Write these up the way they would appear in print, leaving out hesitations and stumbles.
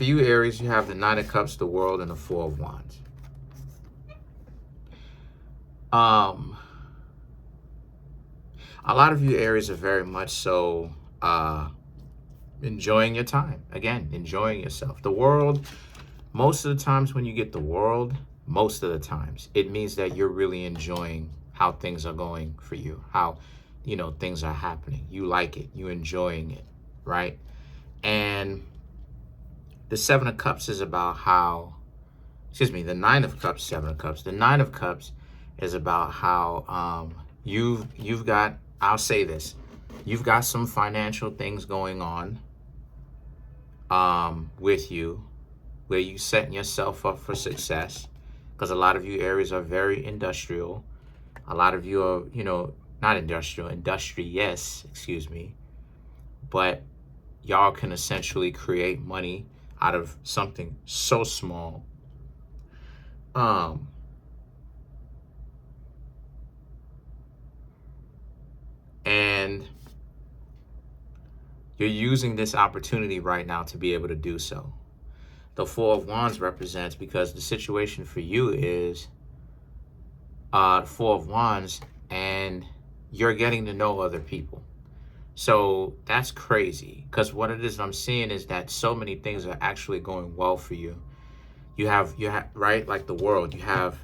For you, Aries, you have the Nine of Cups, the World, and the Four of Wands. A lot of you, Aries, are very much so enjoying your time. Again, enjoying yourself. The World, most of the times when you get the World, most of the times, it means that you're really enjoying how things are going for you, how, things are happening. You like it. You're enjoying it, right? And the Seven of Cups is about how, the Nine of Cups, Seven of Cups. The Nine of Cups is about how you've got, I'll say this, you've got some financial things going on with you where you setting yourself up for success, because a lot of you, Aries, are very industrial. A lot of you are, not industrious, but y'all can essentially create money out of something so small. And you're using this opportunity right now to be able to do so. The Four of Wands represents, because the situation for you is Four of Wands, and you're getting to know other people. So that's crazy, because what it is I'm seeing is that so many things are actually going well for you. You have right, like the World, you have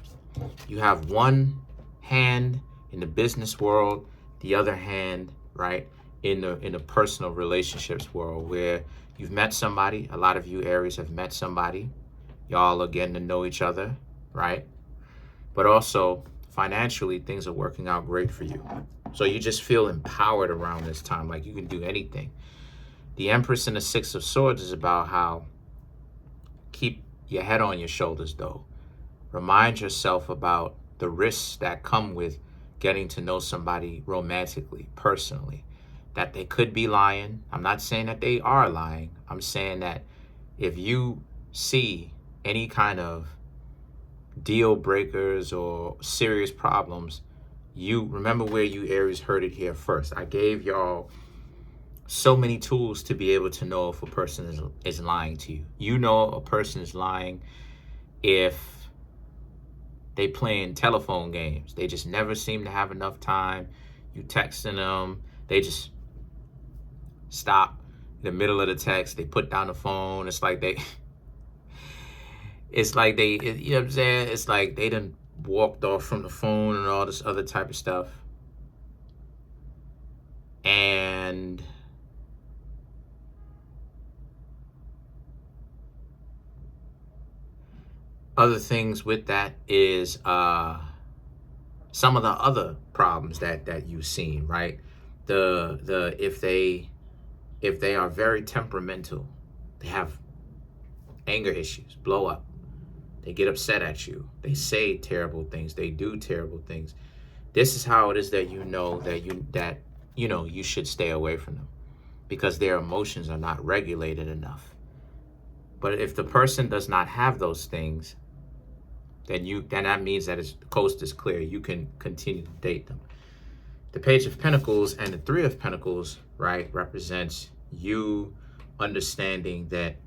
one hand in the business world, the other hand, right, in the personal relationships world, where you've met somebody. A lot of you, Aries, have met somebody. Y'all are getting to know each other, right? But also financially, things are working out great for you. So you just feel empowered around this time, like you can do anything. The Empress and the Six of Swords is about how keep your head on your shoulders, though. Remind yourself about the risks that come with getting to know somebody romantically, personally, that they could be lying. I'm not saying that they are lying. I'm saying that if you see any kind of deal breakers or serious problems, you remember where you, Aries, heard it here first. I gave y'all so many tools to be able to know if a person is lying to you. You know a person is lying if they playing telephone games. They just never seem to have enough time. You texting them, they just stop in the middle of the text. They put down the phone. It's like they, you know what I'm saying? It's like they done walked off from the phone and all this other type of stuff. And other things with that is some of the other problems that you've seen, right? If they are very temperamental, they have anger issues, blow up, they get upset at you, they say terrible things, they do terrible things. This is how it is that you know that you should stay away from them, because their emotions are not regulated enough. But if the person does not have those things, then that means that the coast is clear. You can continue to date them. The Page of Pentacles and the Three of Pentacles, right, represents you understanding that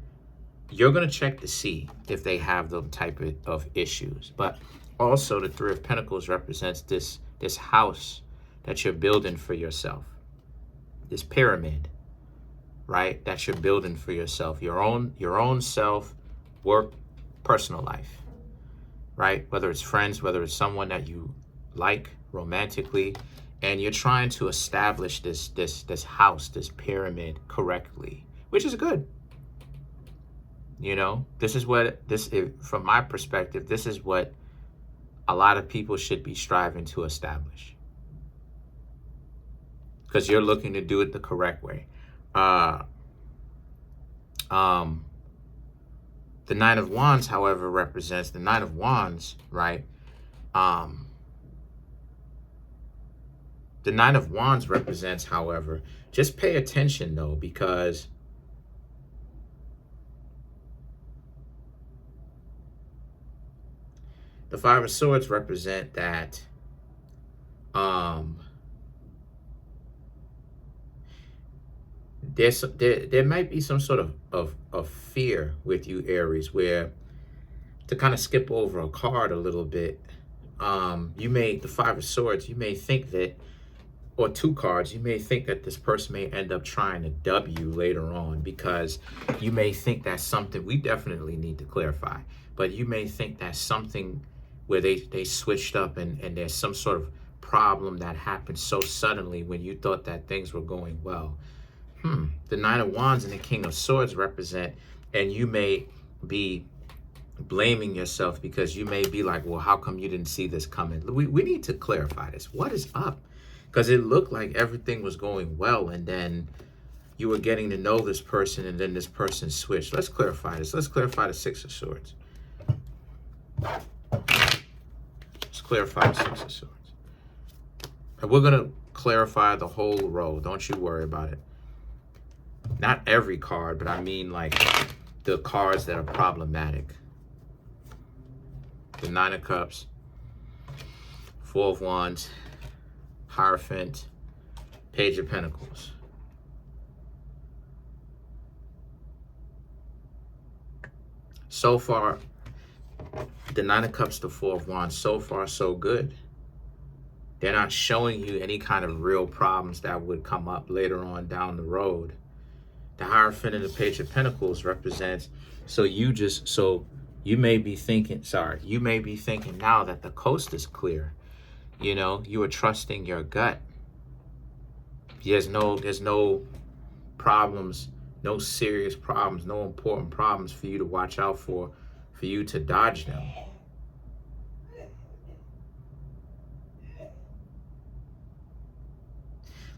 you're going to check to see if they have the type of issues. But also the Three of Pentacles represents this house that you're building for yourself, this pyramid, right, that you're building for yourself, your own self, work, personal life, right? Whether it's friends, whether it's someone that you like romantically, and you're trying to establish this house, this pyramid correctly, which is good. This is from my perspective, this is what a lot of people should be striving to establish, because you're looking to do it the correct way. The Nine of Wands, however, represents the Nine of Wands, right? The Nine of Wands represents, however, just pay attention though, because the Five of Swords represent that there might be some sort of fear with you, Aries, where, to kind of skip over a card a little bit, you may, the Five of Swords, you may think that, or two cards, you may think that this person may end up trying to dub you later on, because you may think that's something we definitely need to clarify, but you may think that's something where they switched up, and there's some sort of problem that happened so suddenly when you thought that things were going well. The Nine of Wands and the King of Swords represent, and you may be blaming yourself because you may be like, well, how come you didn't see this coming? We need to clarify this. What is up? Because it looked like everything was going well, and then you were getting to know this person, and then this person switched. Let's clarify this. Let's clarify the Six of Swords. Let's clarify the Six of Swords. And we're going to clarify the whole row. Don't you worry about it. Not every card, but I mean like the cards that are problematic. The Nine of Cups, Four of Wands, Hierophant, Page of Pentacles. So far, the Nine of Cups, the Four of Wands, so far so good. They're not showing you any kind of real problems that would come up later on down the road. The Hierophant and the Page of Pentacles represents, so you may be thinking, you may be thinking now that the coast is clear. You know, you are trusting your gut. There's no problems, no serious problems, no important problems for you to watch out for you to dodge them.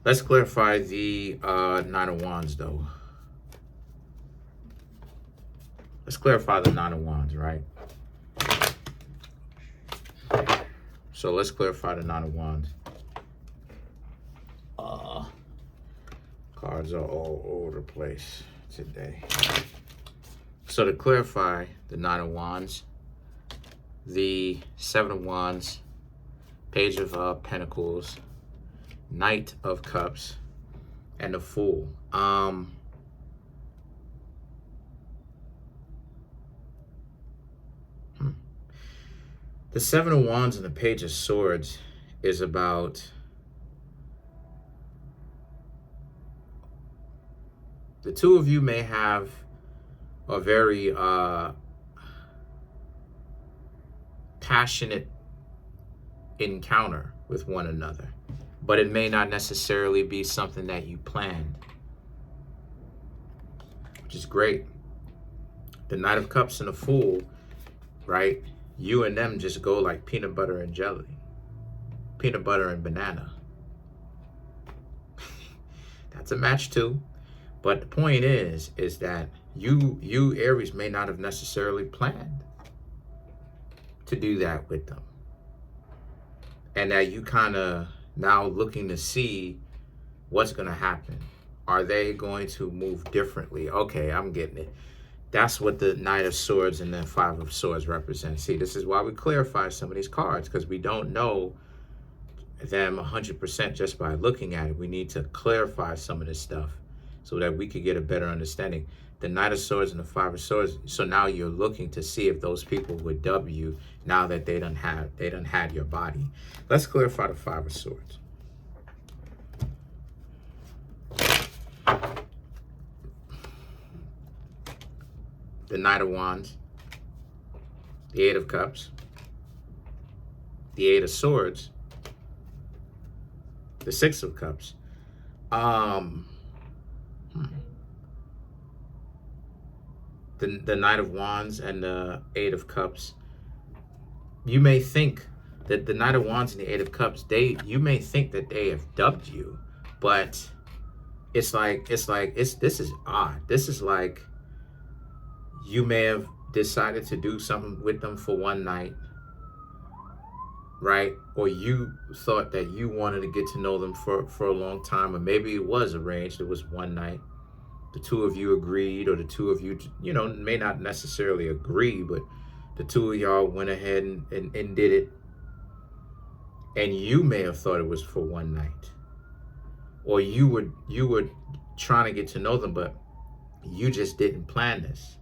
Let's clarify the Nine of Wands, though. Let's clarify the Nine of Wands, right? So let's clarify the Nine of Wands. Cards are all over the place today. So to clarify the Nine of Wands, the Seven of Wands, Page of Pentacles, Knight of Cups, and the Fool. The Seven of Wands and the Page of Swords is about the two of you may have a very passionate encounter with one another, but it may not necessarily be something that you planned, which is great. The Knight of Cups and the Fool, right? You and them just go like peanut butter and jelly, peanut butter and banana. That's a match too. But the point is that you Aries may not have necessarily planned to do that with them. And that you kind of now looking to see what's going to happen. Are they going to move differently? Okay, I'm getting it. That's what the Knight of Swords and the Five of Swords represent. See, this is why we clarify some of these cards, because we don't know them 100% just by looking at it. We need to clarify some of this stuff so that we could get a better understanding. The Knight of Swords and the Five of Swords. So now you're looking to see if those people would dub you now that they done had your body. Let's clarify the Five of Swords. The Knight of Wands, the Eight of Cups, the Eight of Swords, the Six of Cups. The Knight of Wands and the Eight of Cups. You may think that the Knight of Wands and the Eight of Cups, you may think that they have dubbed you, but this is odd. This is like you may have decided to do something with them for one night, right? Or you thought that you wanted to get to know them for a long time, or maybe it was arranged. It was one night. The two of you agreed, or the two of you, may not necessarily agree, but the two of y'all went ahead and did it. And you may have thought it was for one night. Or you were trying to get to know them, but you just didn't plan this.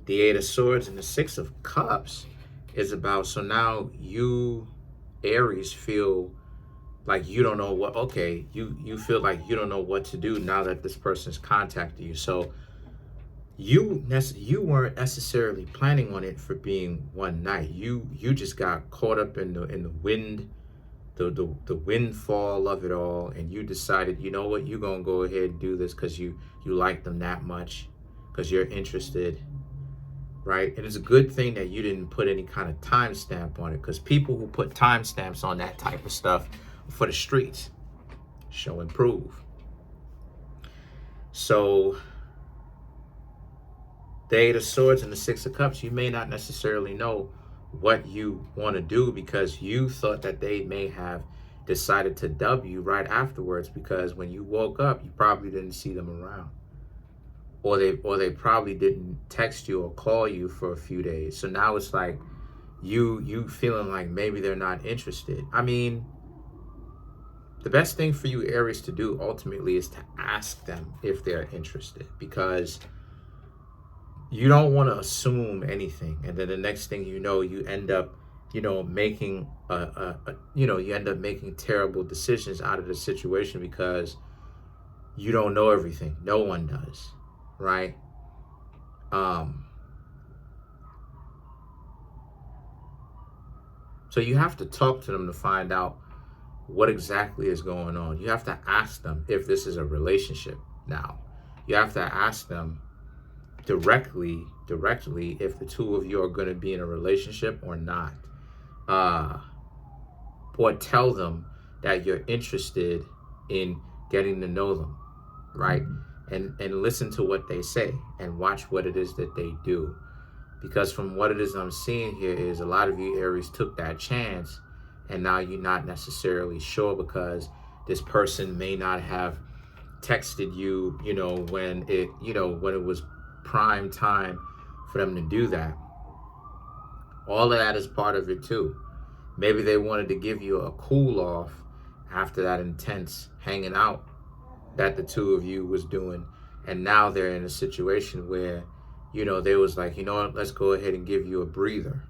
The Eight of Swords and the Six of Cups is about, so now you, Aries, feel like you don't know what, okay, you feel like you don't know what to do now that this person's contacted you. So you weren't necessarily planning on it for being one night. You just got caught up in the wind, the windfall of it all, and you decided, you know what, you're gonna go ahead and do this because you like them that much, because you're interested, right? And it's a good thing that you didn't put any kind of timestamp on it, because people who put timestamps on that type of stuff for the streets, show and prove. So the Eight of Swords and the Six of Cups, you may not necessarily know what you want to do, because you thought that they may have decided to dub you right afterwards, because when you woke up, you probably didn't see them around. Or they probably didn't text you or call you for a few days. So now it's like you feeling like maybe they're not interested. I mean, the best thing for you, Aries, to do ultimately is to ask them if they're interested, because you don't want to assume anything, and then the next thing you know, you end up, making you end up making terrible decisions out of the situation, because you don't know everything. No one does, right? So you have to talk to them to find out what exactly is going on. You have to ask them if this is a relationship now. You have to ask them directly if the two of you are going to be in a relationship or not. Or tell them that you're interested in getting to know them, right? And listen to what they say and watch what it is that they do. Because from what it is I'm seeing here is a lot of you, Aries, took that chance, and now you're not necessarily sure, because this person may not have texted you, when it was prime time for them to do that. All of that is part of it too. Maybe they wanted to give you a cool off after that intense hanging out that the two of you was doing, and now they're in a situation where, they was like, you know what, let's go ahead and give you a breather.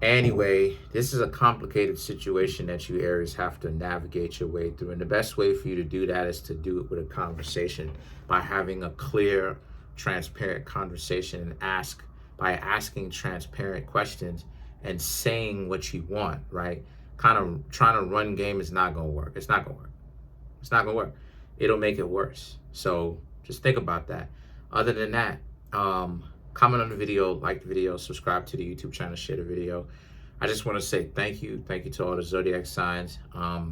Anyway, this is a complicated situation that you, Aries, have to navigate your way through. And the best way for you to do that is to do it with a conversation, by having a clear, transparent conversation, and by asking transparent questions and saying what you want, right? Kind of trying to run game is not going to work. It's not going to work. It's not going to work. It'll make it worse. So just think about that. Other than that, comment on the video, like the video, subscribe to the YouTube channel, share the video. I just want to say thank you to all the zodiac signs. I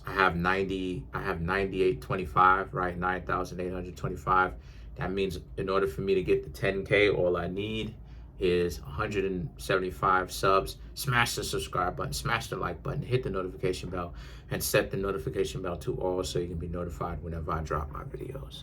have 9825, right? 9,825. That means in order for me to get the 10K, all I need is 175 subs. Smash the subscribe button, smash the like button, hit the notification bell, and set the notification bell to all, so you can be notified whenever I drop my videos.